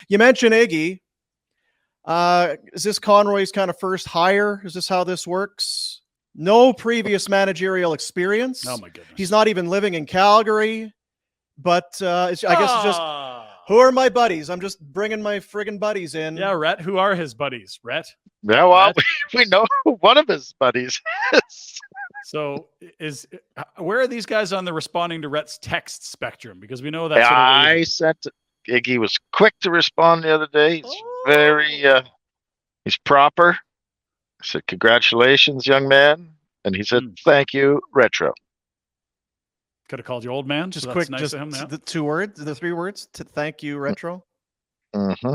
You mentioned Iggy. Is this Conroy's kind of first hire? Is this how this works? No previous managerial experience. Oh my goodness. He's not even living in Calgary. But I guess it's just, who are my buddies? I'm just bringing my friggin' buddies in. Yeah, Rhett. Who are his buddies? Rhett? Yeah, well, Rhett? we know who one of his buddies is. So where are these guys on the responding to Rhett's text spectrum? Because we know that. I sent Iggy was quick to respond the other day. He's very, he's proper. I said, congratulations, young man. And he said, thank you, Retro. Could have called you old man. Just so quick, nice just of him, yeah. the 2 words, the 3 words to thank you, Retro. Mm-hmm.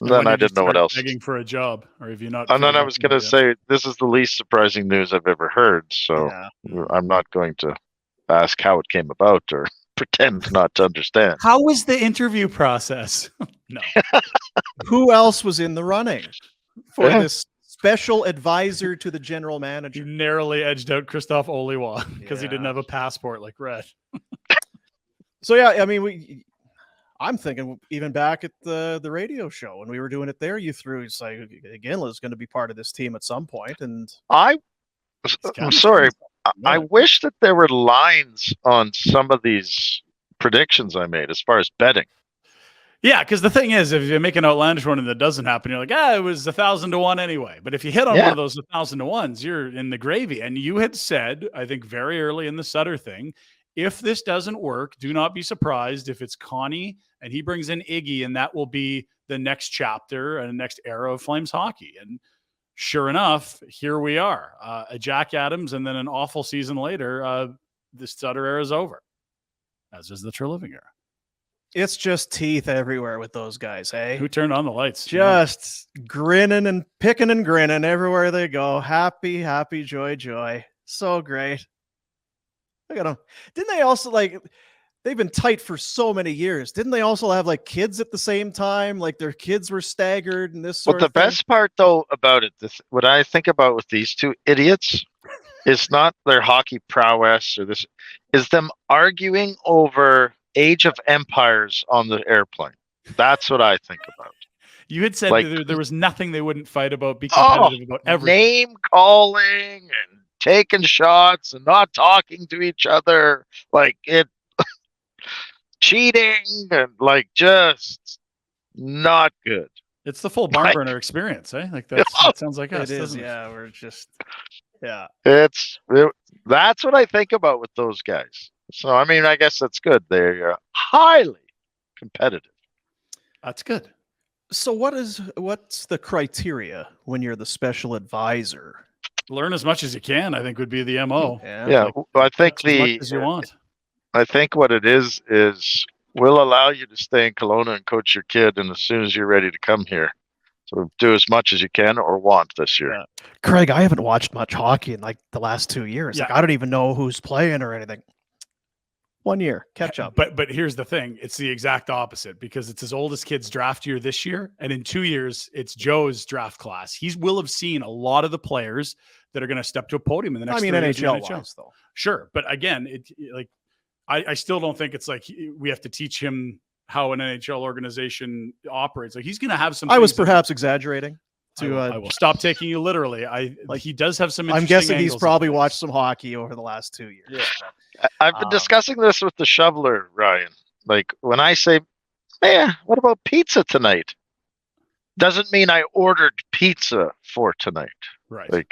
Then I didn't know what else. Begging for a job, or have you not? And then I was going to say, this is the least surprising news I've ever heard. So I'm not going to ask how it came about or pretend not to understand. How was the interview process? No. Who else was in the running for this special advisor to the general manager? You narrowly edged out Christophe Oliwa because he didn't have a passport like Rhett. So yeah, I mean, I'm thinking even back at the radio show when we were doing it there, you threw it's like Iginla is going to be part of this team at some point, and I'm sorry. I wish that there were lines on some of these predictions I made as far as betting. Yeah, because the thing is, if you make an outlandish one and that doesn't happen, you're like, it was 1,000 to 1 anyway. But if you hit on one of those 1,000 to 1s, you're in the gravy. And you had said, I think very early in the Sutter thing, if this doesn't work, do not be surprised if it's Connie and he brings in Iggy, and that will be the next chapter and the next era of Flames hockey. And sure enough, here we are. A Jack Adams, and then an awful season later, the Sutter era is over, as is the Treliving era. It's just teeth everywhere with those guys, hey? Who turned on the lights? Just grinning and picking and grinning everywhere they go. Happy, happy, joy, joy. So great. Look at them. Didn't they also, they've been tight for so many years. Didn't they also have, kids at the same time? Like, their kids were staggered and this sort of thing? But the best part, though, about it, what I think about with these two idiots is not their hockey prowess or this, is them arguing over Age of Empires on the airplane. That's what I think about. You had said there was nothing they wouldn't fight about, be competitive about everything. Name calling and taking shots and not talking to each other. Cheating and just not good. It's the full barn burner experience, eh? That sounds like us. It is, doesn't it? yeah. We're just, yeah. That's what I think about with those guys. So, I mean, I guess that's good. They're highly competitive. That's good. So what's the criteria when you're the special advisor? Learn as much as you can, I think, would be the MO. Yeah. I think as much as you want. I think what it is we'll allow you to stay in Kelowna and coach your kid, and as soon as you're ready to come here. So do as much as you can or want this year. Yeah. Craig, I haven't watched much hockey in the last 2 years. Yeah. I don't even know who's playing or anything. 1 year, catch up. But here's the thing. It's the exact opposite, because it's his oldest kid's draft year this year. And in 2 years, it's Joe's draft class. He will have seen a lot of the players that are going to step to a podium in the next 3 years. NHL-wise, though. Sure. But again, I still don't think it's we have to teach him how an NHL organization operates. He's going to have some. I was perhaps exaggerating. I will stop taking you literally. He does have some. I'm guessing he's probably watched some hockey over the last 2 years. Yeah. I've been discussing this with the shoveler, Ryan. When I say, what about pizza tonight? Doesn't mean I ordered pizza for tonight. Right.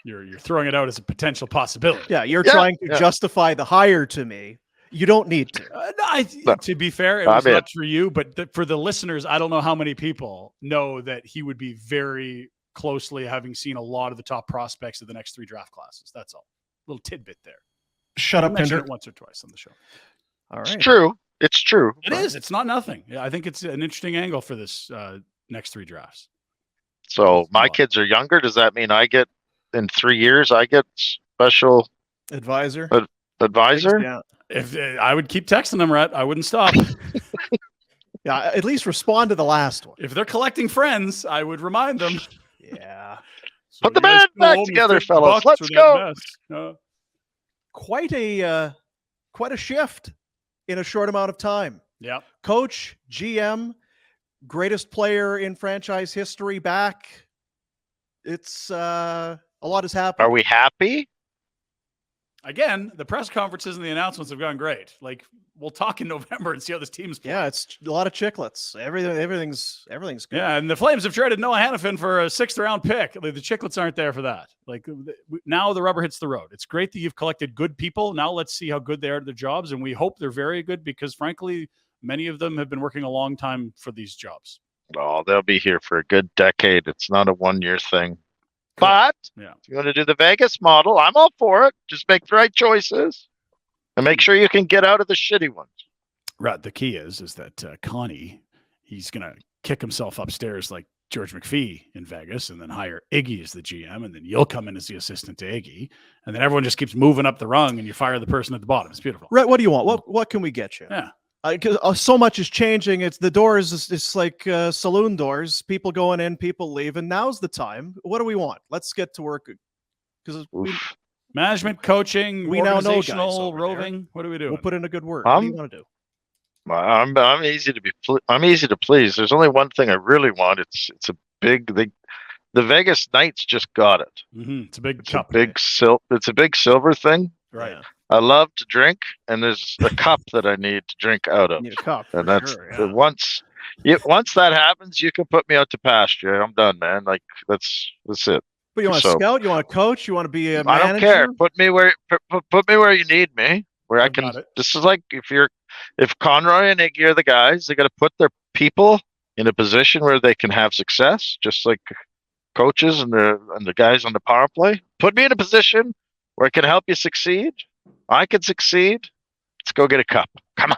You're throwing it out as a potential possibility. Yeah, you're trying to justify the hire to me. You don't need to. To be fair, it was not for you, but for the listeners, I don't know how many people know that he would be very closely having seen a lot of the top prospects of the next 3 draft classes. That's all. Little tidbit there. Shut up, Pinder. Once or twice on the show. All right. It's true. It is. It's not nothing. Yeah, I think it's an interesting angle for this next 3 drafts. So my kids are younger. Does that mean in 3 years, I get special advisor? Advisor? Yeah. If I would keep texting them, Rhett, I wouldn't stop. Yeah, at least respond to the last one. If they're collecting friends, I would remind them. Yeah. So put the band back together, fellas. Let's go. Quite a shift in a short amount of time. Yeah. Coach, GM, greatest player in franchise history back. It's a lot has happened. Are we happy? Again, the press conferences and the announcements have gone great. Like, we'll talk in November and see how this team's playing. Yeah, it's a lot of chiclets. Everything's good. Yeah, and the Flames have traded Noah Hannafin for a 6th-round pick. Like, the chiclets aren't there for that. Like, now the rubber hits the road. It's great that you've collected good people. Now let's see how good they are at their jobs, and we hope they're very good because, frankly, many of them have been working a long time for these jobs. Oh, they'll be here for a good decade. It's not a one-year thing. But if you want to do the Vegas model, I'm all for it. Just make the right choices and make sure you can get out of the shitty ones. Right. The key is that Connie, he's going to kick himself upstairs like George McPhee in Vegas and then hire Iggy as the GM. And then you'll come in as the assistant to Iggy. And then everyone just keeps moving up the rung and you fire the person at the bottom. It's beautiful. Rhett, what do you want? What can we get you? Yeah. So mumuch is changing. It's the doors. It's like saloon doors. People going in, people leaving. Now's the time. What do we want? Let's get to work. Because management, coaching, we now know organizational, roving. What do we do? We'll put in a good word. What do you want to do? I'm easy to be. I'm easy to please. There's only one thing I really want. It's a big. The Vegas Knights just got it. Mm-hmm. It's a big It's cup. It's a big silver thing. Right. I love to drink, and there's a cup that I need to drink out of. You need a cup, and that's sure, yeah. once that happens, you can put me out to pasture. I'm done, man. Like that's it. But you want to scout? You want to coach? You want to be a manager? I don't care. Put me where you need me. Where I can. This is like if Conroy and Iggy are the guys, they got to put their people in a position where they can have success, just like coaches and the guys on the power play. Put me in a position where I can help you succeed. I can succeed. Let's go get a cup. Come on.